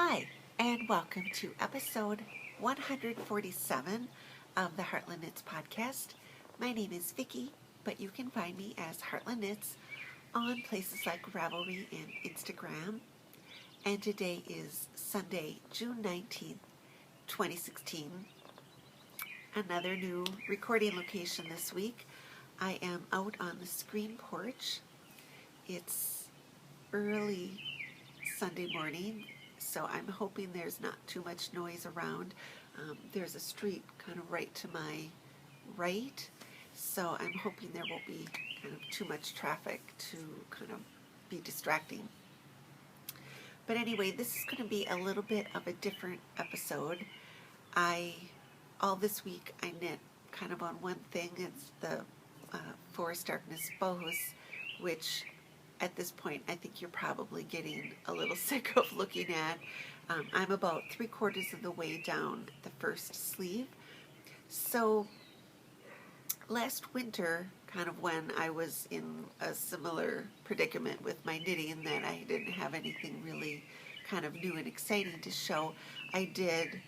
Hi, and welcome to episode 147 of the Heartland Knits podcast. My name is Vicki, but you can find me as Heartland Knits on places like Ravelry and Instagram. And today is Sunday, June 19th, 2016. Another new recording location this week. I am out on the screen porch. It's early Sunday morning, so I'm hoping there's not too much noise around. There's a street kind of right to my right, so I'm hoping there won't be kind of too much traffic to kind of be distracting. But anyway, this is going to be a little bit of a different episode. All this week I knit kind of on one thing. It's the Forest Darkness bows, which at this point I think you're probably getting a little sick of looking at. I'm about 3/4 of the way down the first sleeve. So last winter, kind of when I was in a similar predicament with my knitting, that I didn't have anything really kind of new and exciting to show, I did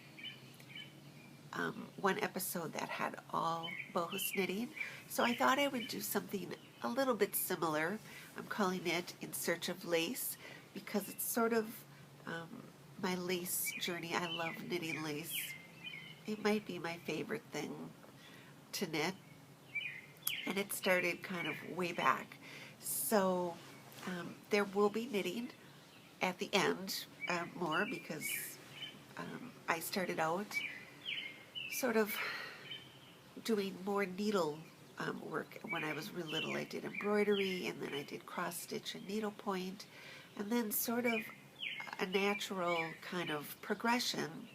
one episode that had all bows knitting. So I thought I would do something a little bit similar. I'm calling it In Search of Lace because it's sort of my lace journey. I love knitting lace. It might be my favorite thing to knit, and it started kind of way back. So there will be knitting at the end more because I started out sort of doing more needle work. When I was real little, I did embroidery, and then I did cross stitch and needlepoint, and then sort of a natural kind of progression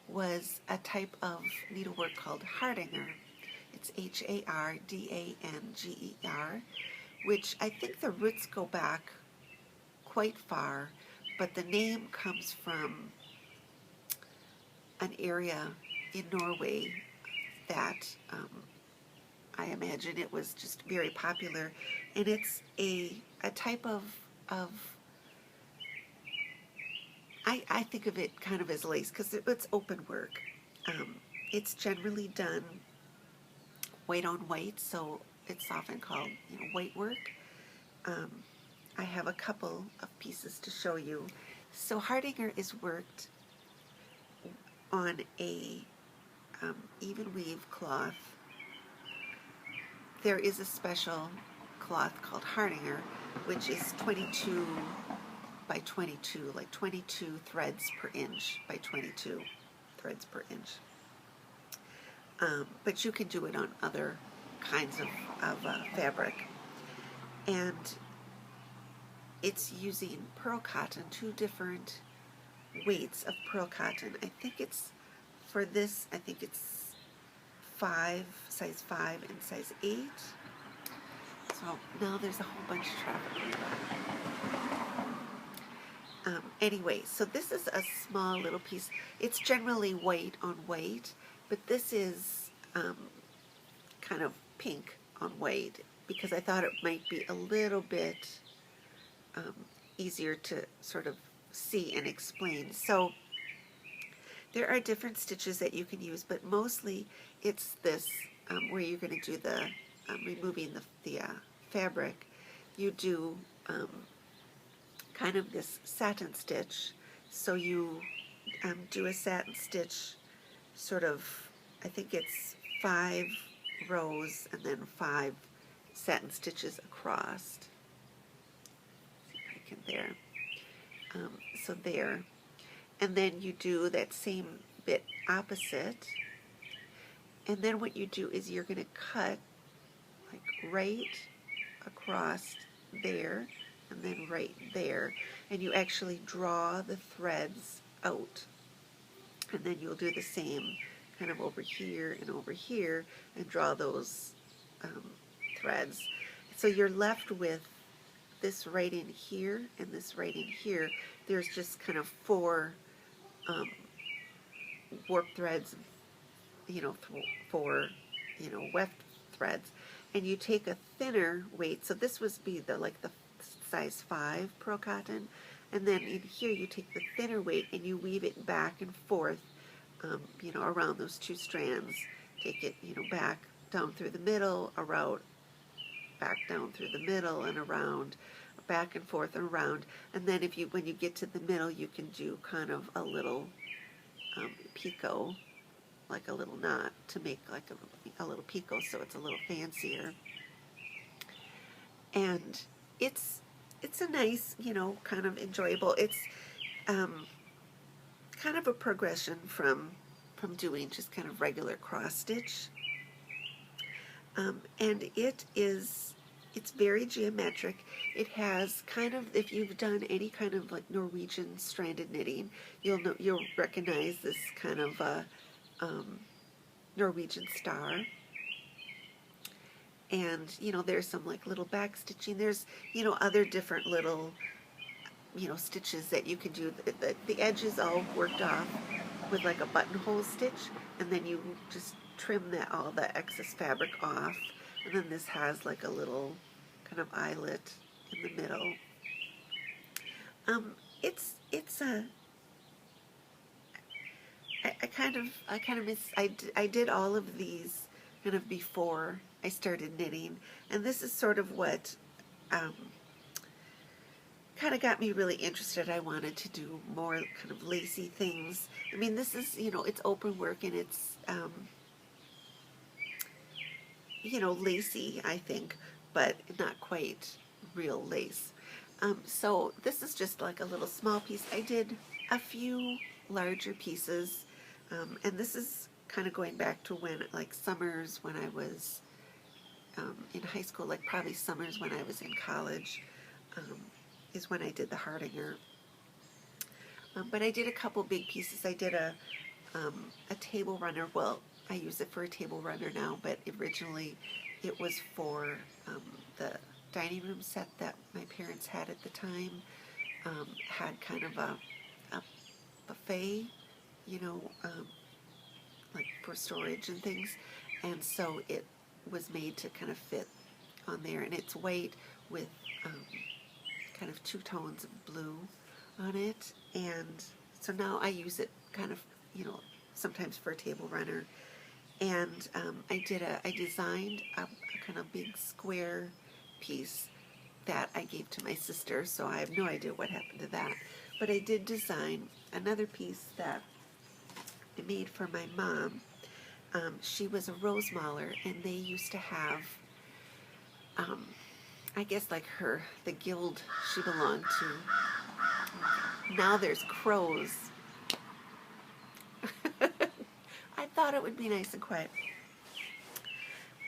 was a type of needlework called Hardanger. It's Hardanger, which I think the roots go back quite far, but the name comes from an area in Norway that I imagine it was just very popular, and it's a type of I think of it kind of as lace because it's open work. It's generally done white on white, so it's often called white work. I have a couple of pieces to show you. So Hardanger is worked on a even weave cloth. There is a special cloth called Hardanger, which is 22 by 22, like 22 threads per inch by 22 threads per inch. But you can do it on other kinds of fabric. And it's using pearl cotton, 2 different weights of pearl cotton. I think it's, for this, I think it's size 5 and size 8. So now there's a whole bunch of traffic. Anyway, so this is a small little piece. It's generally white on white, but this is kind of pink on white because I thought it might be a little bit easier to sort of see and explain. So there are different stitches that you can use, but mostly it's this where you're going to do the removing the fabric. You do kind of this satin stitch. So you do a satin stitch, sort of, I think it's 5 rows and then 5 satin stitches across. See if I can there. So there. And then you do that same bit opposite. And then what you do is you're going to cut like right across there and then right there. And you actually draw the threads out. And then you'll do the same kind of over here and draw those threads. So you're left with this right in here and this right in here. There's just kind of 4 warp threads, 4 weft threads, and you take a thinner weight. So this would be the size 5 pearl cotton, And then in here you take the thinner weight and you weave it back and forth, you know, around those two strands. Take it, you know, back down through the middle, around, back down through the middle and around, back and forth and around. And then if you, when you get to the middle, you can do kind of a little picot, like a little knot to make like a little picot, so it's a little fancier. And it's a nice, you know, kind of enjoyable. It's kind of a progression from doing just kind of regular cross stitch. And it's very geometric. It has kind of, if you've done any kind of like Norwegian stranded knitting, you'll recognize this kind of Norwegian star. And, you know, there's some like little back stitching. There's, you know, other different little, you know, stitches that you can do. The edge is all worked off with like a buttonhole stitch, and then you just trim that, all the excess fabric off. And then this has like a little kind of eyelet in the middle. It's a, I kind of miss, I did all of these kind of before I started knitting, and this is sort of what kind of got me really interested. I wanted to do more kind of lacy things. I mean, this is, you know, it's open work and it's you know, lacy, I think, but not quite real lace. So this is just like a little small piece. I did a few larger pieces, and this is kind of going back to when, like, summers when I was in high school, like probably summers when I was in college, is when I did the Hardinger. But I did a couple big pieces. I did a table runner. Well, I use it for a table runner now, but originally it was for the dining room set that my parents had at the time. Had kind of a buffet, you know, like for storage and things, and so it was made to kind of fit on there, and it's white with kind of two tones of blue on it. And so now I use it kind of, you know, sometimes for a table runner. And I designed a kind of big square piece that I gave to my sister, so I have no idea what happened to that. But I did design another piece that I made for my mom. She was a rose mauler, and they used to have, I guess like the guild she belonged to. Now there's crows. I thought it would be nice and quiet.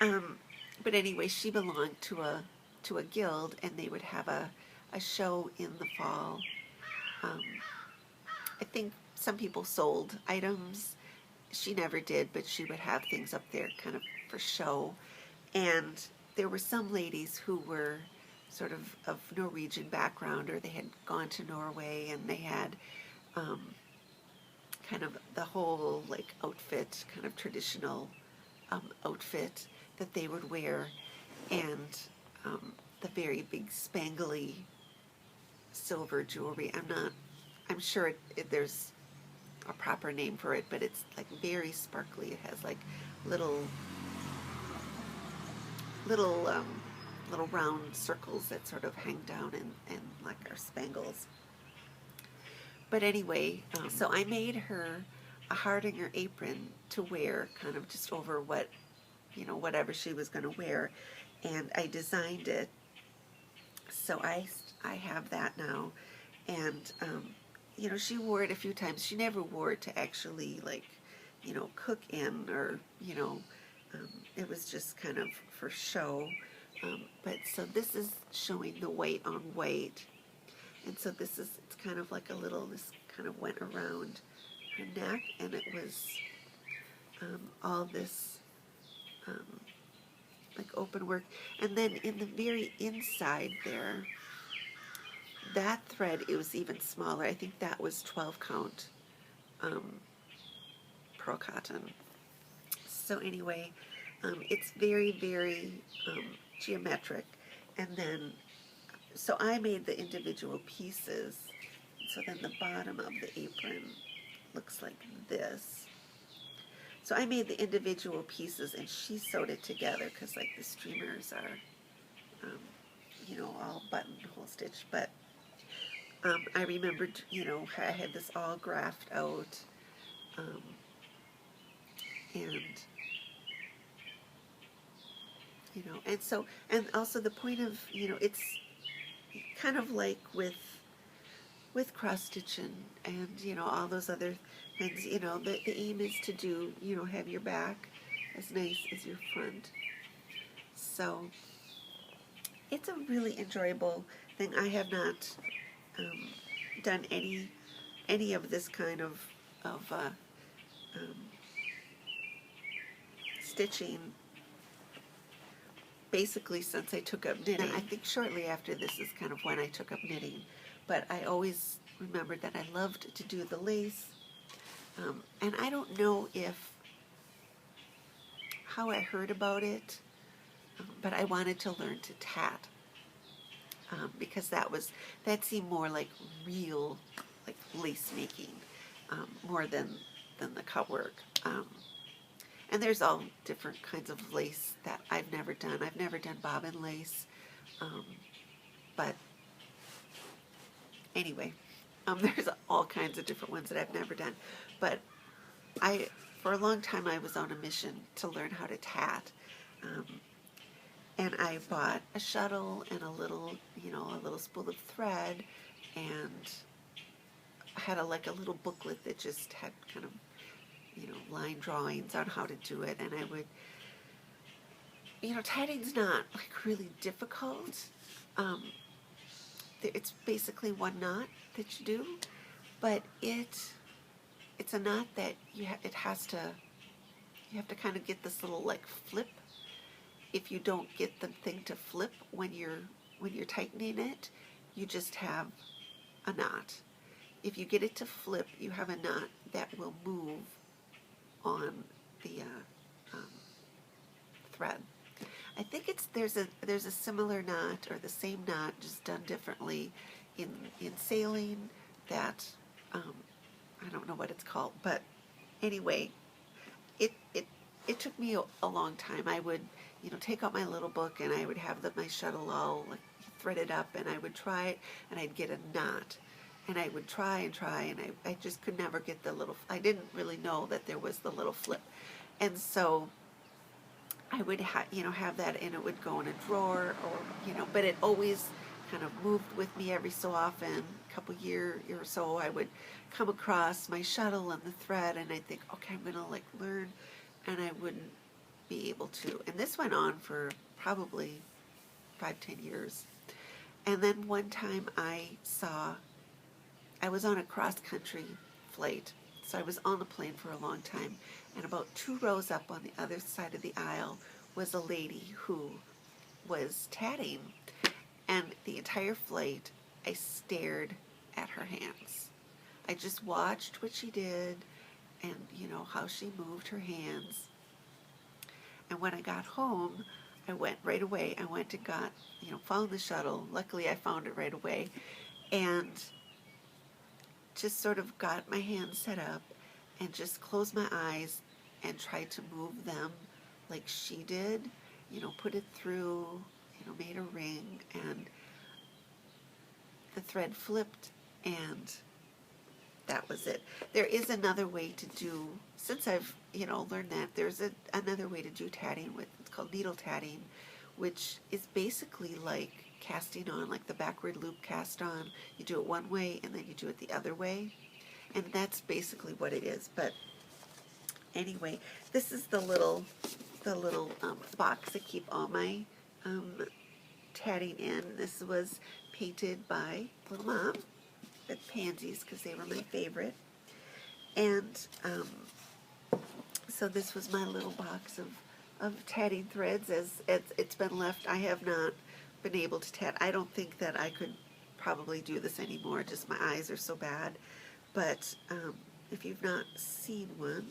But anyway, she belonged to a guild, and they would have a show in the fall. I think some people sold items. She never did, but she would have things up there kind of for show. And there were some ladies who were sort of Norwegian background, or they had gone to Norway, and they had kind of the whole like outfit, kind of traditional outfit that they would wear, and the very big spangly silver jewelry. I'm sure there's a proper name for it, but it's like very sparkly. It has like little round circles that sort of hang down and like are spangles. But anyway, so I made her a Hardinger apron to wear kind of just over what, you know, whatever she was going to wear, and I designed it. So I have that now, and you know, she wore it a few times. She never wore it to actually, like, you know, cook in, or, you know, it was just kind of for show. But so this is showing the white on white, and so it's kind of like this kind of went around her neck, and it was all this like open work. And then in the very inside there, that thread, it was even smaller. I think that was 12 count pearl cotton. So anyway, it's very, very geometric. And then, so I made the individual pieces, so then the bottom of the apron looks like this. So I made the individual pieces and she sewed it together because like the streamers are, you know, all buttonhole stitch. But I remembered, you know, I had this all graphed out, and you know, and so, and also the point of, you know, it's kind of like with cross stitch and you know all those other things. You know, the aim is to do, you know, have your back as nice as your front. So it's a really enjoyable thing. I have not done any of this kind of stitching basically since I took up knitting. I think shortly after this is kind of when I took up knitting, but I always remembered that I loved to do the lace, and I don't know how I heard about it, but I wanted to learn to tat, because that seemed more like real, like lace making, more than the cut work. And there's all different kinds of lace that I've never done. I've never done bobbin lace, but anyway, there's all kinds of different ones that I've never done. But for a long time, I was on a mission to learn how to tat. And I bought a shuttle and a little spool of thread, and I had a little booklet that just had kind of, you know, line drawings on how to do it. And I would, you know, tatting's not like really difficult. It's basically one knot that you do, but it's a knot that you have to kind of get this little like flip. If you don't get the thing to flip when you're tightening it, you just have a knot. If you get it to flip, you have a knot that will move on the thread. I think there's a similar knot or the same knot just done differently in sailing that I don't know what it's called, but anyway, it took me a long time. I would, you know, take out my little book and I would have my shuttle all like threaded up, and I would try it and I'd get a knot, and I would try and try, and I just could never get the little. I didn't really know that there was the little flip, and so I would have that, and it would go in a drawer, or you know, but it always kind of moved with me every so often. A couple year or so, I would come across my shuttle and the thread, and I'd think, okay, I'm gonna like learn, and I wouldn't be able to. And this went on for probably 5-10 years. And then one time I was on a cross-country flight, so I was on the plane for a long time, and about 2 rows up on the other side of the aisle was a lady who was tatting, and the entire flight I stared at her hands. I just watched what she did, and you know how she moved her hands. And when I got home, I went right away. I went and got, you know, found the shuttle. Luckily, I found it right away, and just sort of got my hands set up and just closed my eyes and tried to move them like she did. You know, put it through, you know, made a ring, and the thread flipped, and that was it. There is another way to do, since I've, you know, learned that, there's another way to do tatting it's called needle tatting, which is basically like casting on, like the backward loop cast on. You do it one way and then you do it the other way, and that's basically what it is. But anyway, this is the little box I keep all my tatting in. This was painted by Little Mom with pansies because they were my favorite. And so this was my little box of tatting threads. As it's been left, I have not been able to tat. I don't think that I could probably do this anymore, just my eyes are so bad. But if you've not seen one,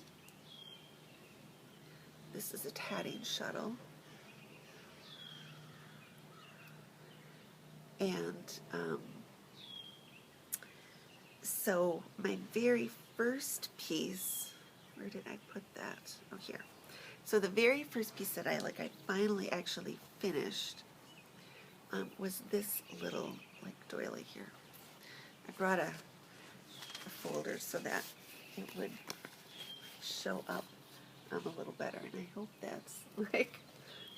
this is a tatting shuttle. And So my very first piece, where did I put that? Oh, here. So the very first piece that I finally actually finished was this little doily here. I brought a folder so that it would show up a little better, and I hope that's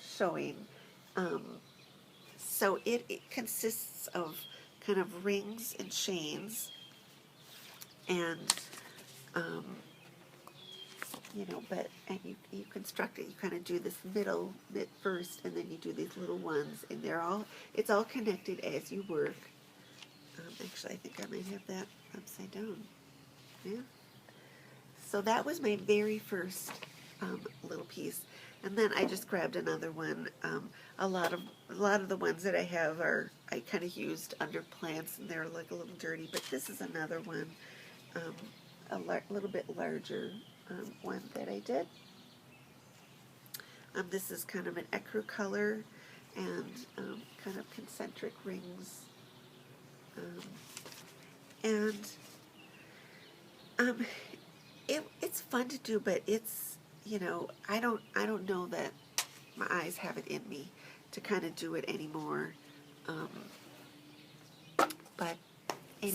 showing. So it consists of kind of rings and chains, and and you construct it. You kind of do this middle knit first, and then you do these little ones, and it's all connected as you work. Actually, I think I might have that upside down. Yeah. So that was my very first little piece, and then I just grabbed another one. A lot of the ones that I have I kind of used under plants, and they're a little dirty. But this is another one, a little bit larger one that I did. This is kind of an ecru color and kind of concentric rings, it's fun to do, but it's I don't know that my eyes have it in me to kind of do it anymore. But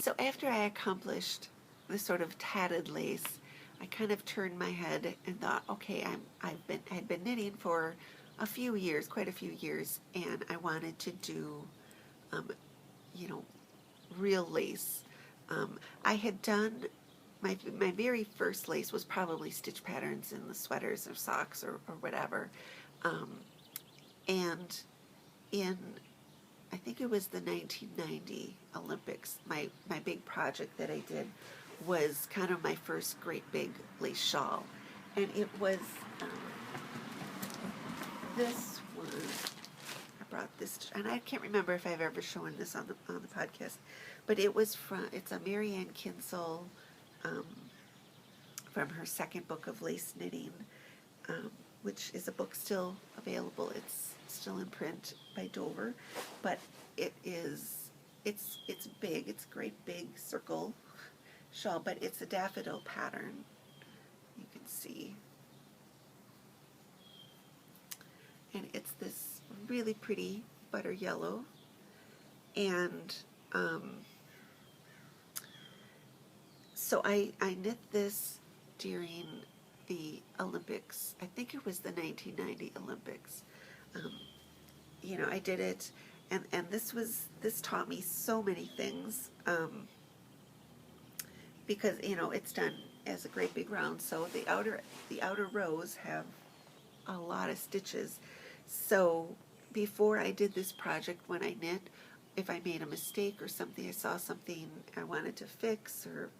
so after I accomplished this sort of tatted lace, I kind of turned my head and thought, okay, I'd been knitting for a few years, quite a few years, and I wanted to do, real lace. I had done my very first lace was probably stitch patterns in the sweaters or socks or whatever, and in I think it was the 1990 Olympics, my big project that I did was kind of my first great big lace shawl, and it was this one. I brought this, and I can't remember if I've ever shown this on the podcast, but it's a Marianne Kinsel from her second book of lace knitting, which is a book still available. It's still in print by Dover, but it's big. It's a great big circle shawl, but it's a daffodil pattern. You can see, and it's this really pretty butter yellow, and so I knit this during the Olympics. I think it was the 1990 Olympics. I did it, and this taught me so many things, because it's done as a great big round, so the outer rows have a lot of stitches. So before I did this project, when I knit, if I made a mistake or something, I saw something I wanted to fix or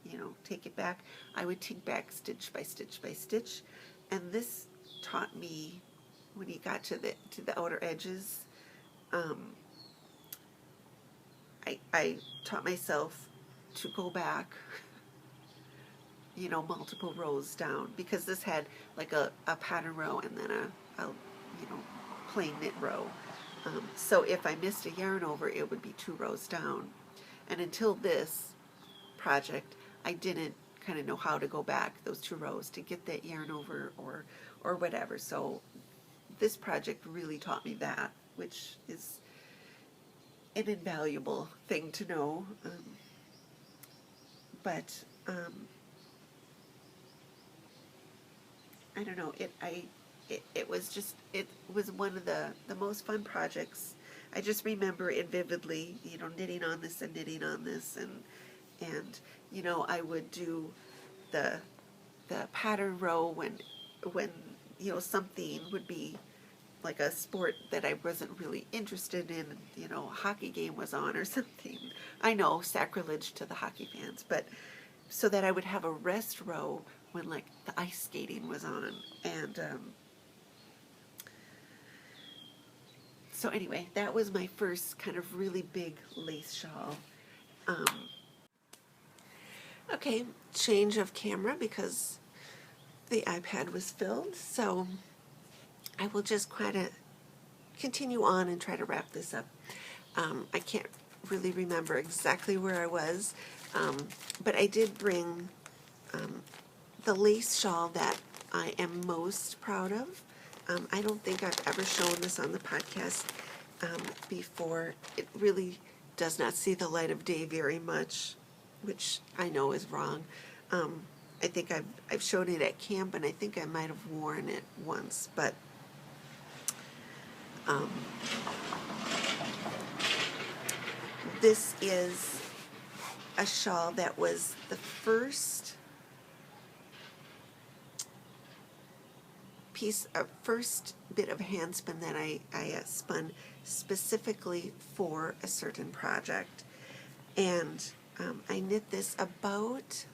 take it back, I would take back stitch by stitch by stitch, and this taught me, when you got to the outer edges, I taught myself to go back multiple rows down, because this had like a pattern row and then a plain knit row. So if I missed a yarn over, it would be 2 rows down. And until this project, I didn't kind of know how to go back those 2 rows to get that yarn over or whatever. So this project really taught me that, which is an invaluable thing to know. But I don't know, it was one of the most fun projects. I just remember it vividly, knitting on this and knitting on this, and I would do the pattern row when something would be like a sport that I wasn't really interested in, a hockey game was on or something. I know, sacrilege to the hockey fans, but so that I would have a rest row when like the ice skating was on. And so anyway, that was my first kind of really big lace shawl. Okay, change of camera because the iPad was filled, so I will just kind of continue on and try to wrap this up. I can't really remember exactly where I was, but I did bring the lace shawl that I am most proud of. I don't think I've ever shown this on the podcast before. It really does not see the light of day very much, which I know is wrong. I think I've shown it at camp, and I think I might have worn it once, but this is a shawl that was the first first bit of handspin that I spun specifically for a certain project. And I knit this about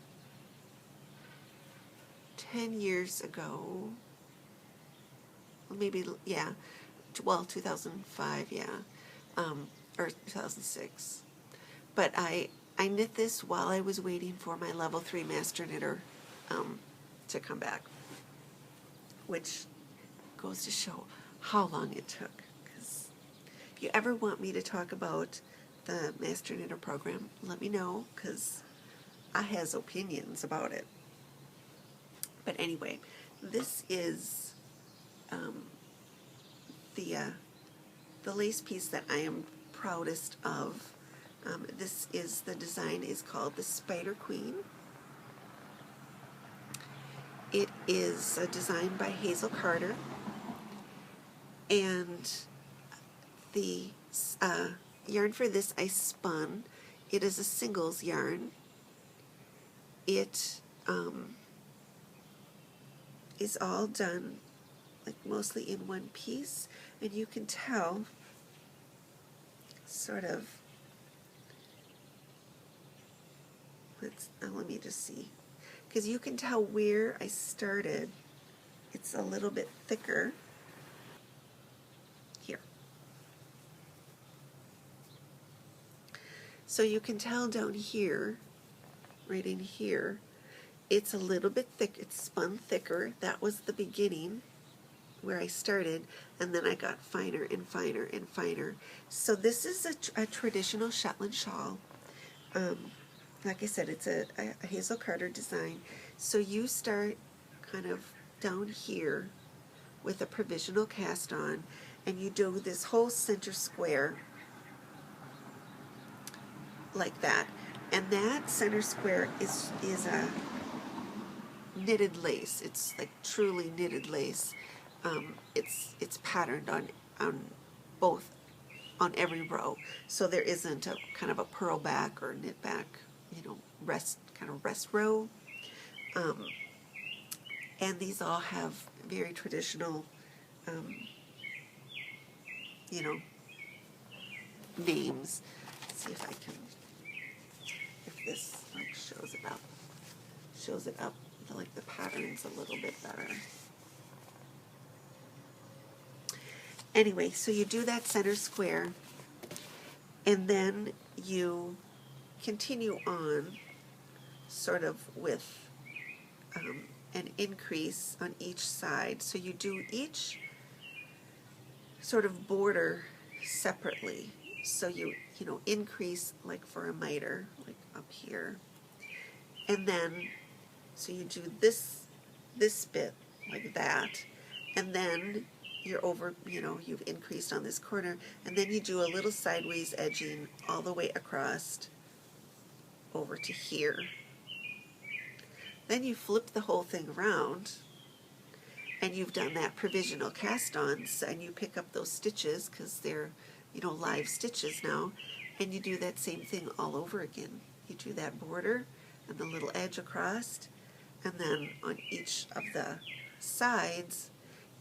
10 years ago, maybe, yeah, well, 2005, yeah, or 2006. But I knit this while I was waiting for my level 3 master knitter to come back, which goes to show how long it took. Because if you ever want me to talk about the master knitter program, let me know, because I has opinions about it. But anyway, this is the lace piece that I am proudest of. The design is called the Spider Queen. It is a design by Hazel Carter, and the yarn for this I spun. It is a singles yarn. It is all done like mostly in one piece, and you can tell sort of, let me just see, because you can tell where I started. It's a little bit thicker here. So you can tell down here, right in here, it's a little bit thick. It's spun thicker. That was the beginning where I started, and then I got finer and finer and finer. So this is a traditional Shetland shawl. Like I said, it's a Hazel Carter design. So you start kind of down here with a provisional cast on, and you do this whole center square like that. And that center square is a knitted lace. It's like truly knitted lace. It's patterned on both, on every row. So there isn't a kind of a purl back or knit back, rest row. And these all have very traditional, names. Let's see if I can, if this shows it up, like the patterns a little bit better. Anyway, so you do that center square, and then you continue on sort of with an increase on each side. So you do each sort of border separately. So you increase like for a miter, like up here. And then, so you do this bit like that, and then you're over, you've increased on this corner, and then you do a little sideways edging all the way across over to here. Then you flip the whole thing around, and you've done that provisional cast-ons, and you pick up those stitches, because they're, live stitches now, and you do that same thing all over again. You do that border and the little edge across, and then on each of the sides,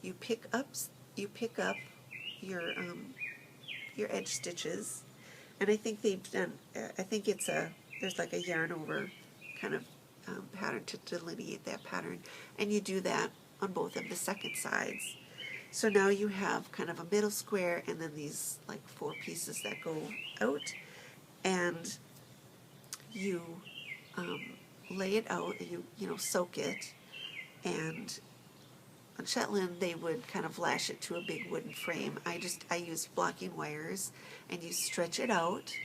you pick up your edge stitches, and I think they've done. I think there's like a yarn over kind of pattern to delineate that pattern, and you do that on both of the second sides. So now you have kind of a middle square, and then these like 4 pieces that go out, and you lay it out, and you soak it, and on Shetland they would kind of lash it to a big wooden frame. I use blocking wires, and you stretch it out,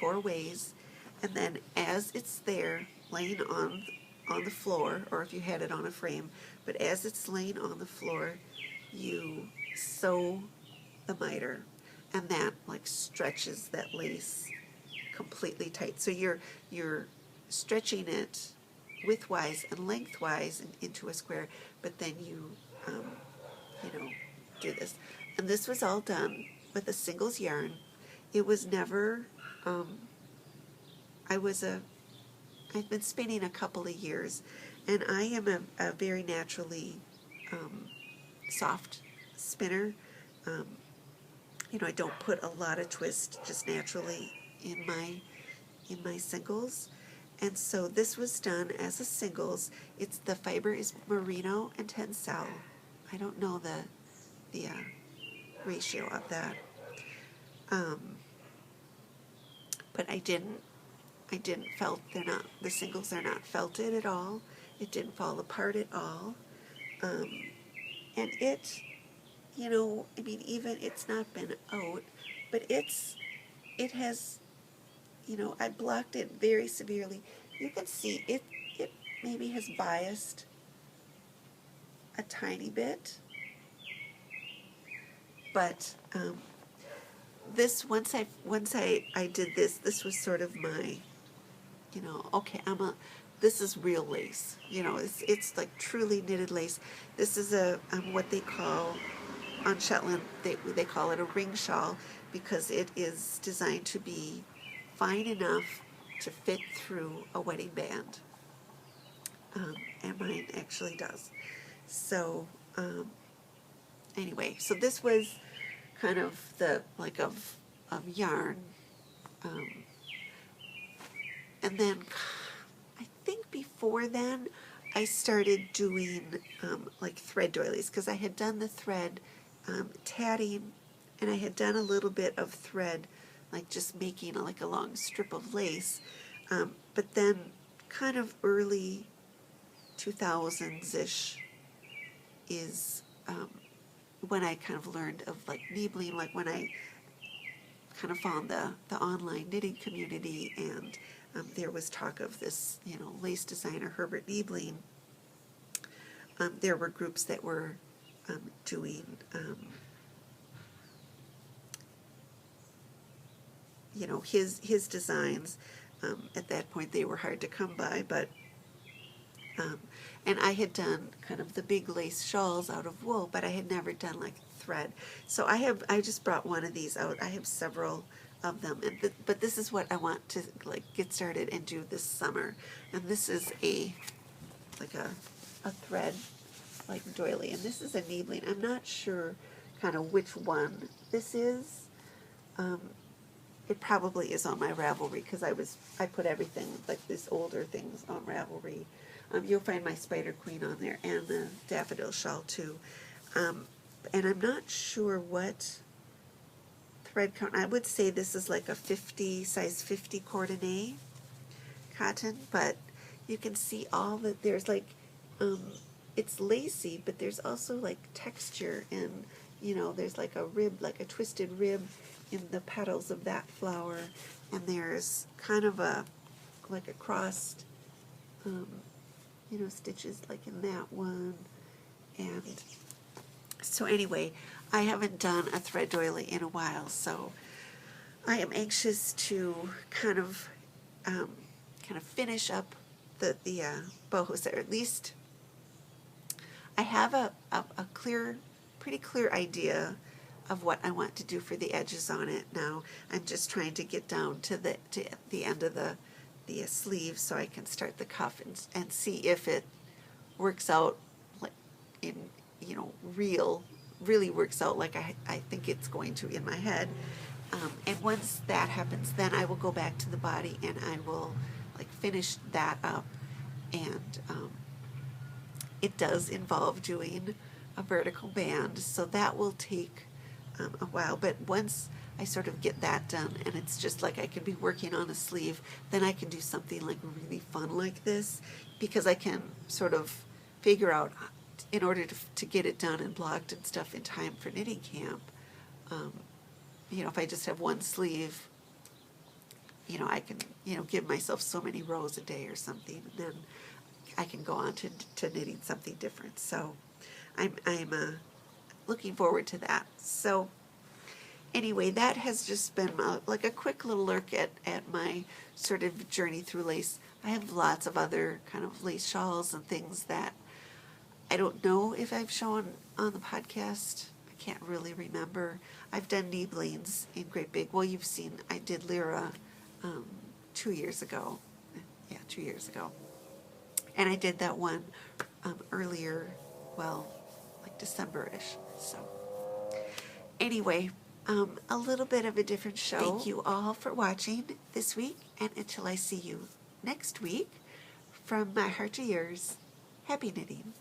4 ways, and then as it's there laying on the floor, or if you had it on a frame, but as it's laying on the floor, you sew the miter, and that like stretches that lace completely tight. So you're stretching it widthwise and lengthwise into a square, but then you know, do this. And this was all done with a singles yarn. It was never, I've been spinning a couple of years, and I am a very naturally soft spinner. You know, I don't put a lot of twist just naturally in my singles. And so this was done as a singles. The fiber is merino and tencel. I don't know the ratio of that, but I didn't felt. The singles are not felted at all. It didn't fall apart at all, and it, you know, I mean, even it's not been out, but it has, you know, I blocked it very severely. You can see it maybe has biased a tiny bit, but this once I did this was sort of my, you know, okay, this is real lace, you know, it's like truly knitted lace. This is a what they call on Shetland, they call it a ring shawl, because it is designed to be fine enough to fit through a wedding band, and mine actually does. So anyway, so this was kind of the like of yarn, and then I think before then I started doing like thread doilies, because I had done the thread tatting, and I had done a little bit of thread, like just making like a long strip of lace, but then kind of early 2000s-ish is when I kind of learned of like needling, like when I kind of found the online knitting community, and there was talk of this, you know, lace designer Herbert Niebling. There were groups that were doing, you know, his designs. At that point, they were hard to come by, but and I had done kind of the big lace shawls out of wool, but I had never done like thread. So I just brought one of these out. I have several of them, and but this is what I want to like get started and do this summer. And this is like a thread like doily, and this is a needling. I'm not sure kind of which one this is. It probably is on my Ravelry, because I put everything like these older things on Ravelry. You'll find my Spider Queen on there, and the daffodil shawl too. And I'm not sure what thread count. I would say this is like a size 50 coordinate cotton, but you can see all that there's like, it's lacy, but there's also like texture, and you know, there's like a rib, like a twisted rib in the petals of that flower, and there's kind of like a crossed, you know, stitches like in that one. And so anyway, I haven't done a thread doily in a while, so I am anxious to kind of finish up the bohos, or at least I have a pretty clear idea of what I want to do for the edges on it now. I'm just trying to get down to the end of the sleeve, so I can start the cuff and see if it works out like in, you know, really works out like I think it's going to in my head. And once that happens, then I will go back to the body and I will like finish that up. And it does involve doing a vertical band, so that will take a while. But once I sort of get that done, and it's just like I can be working on a sleeve, then I can do something like really fun like this, because I can sort of figure out, in order to get it done and blocked and stuff in time for knitting camp, you know, if I just have one sleeve, I can, give myself so many rows a day or something, and then I can go on to knitting something different. So I'm looking forward to that. So anyway, that has just been like a quick little look at my sort of journey through lace. I have lots of other kind of lace shawls and things that I don't know if I've shown on the podcast. I can't really remember. I've done Niebelings in great big. Well, you've seen I did Lyra 2 years ago. Yeah, 2 years ago. And I did that one earlier, well, like December-ish. So anyway, a little bit of a different show. Thank you all for watching this week, and until I see you next week, from my heart to yours, happy knitting.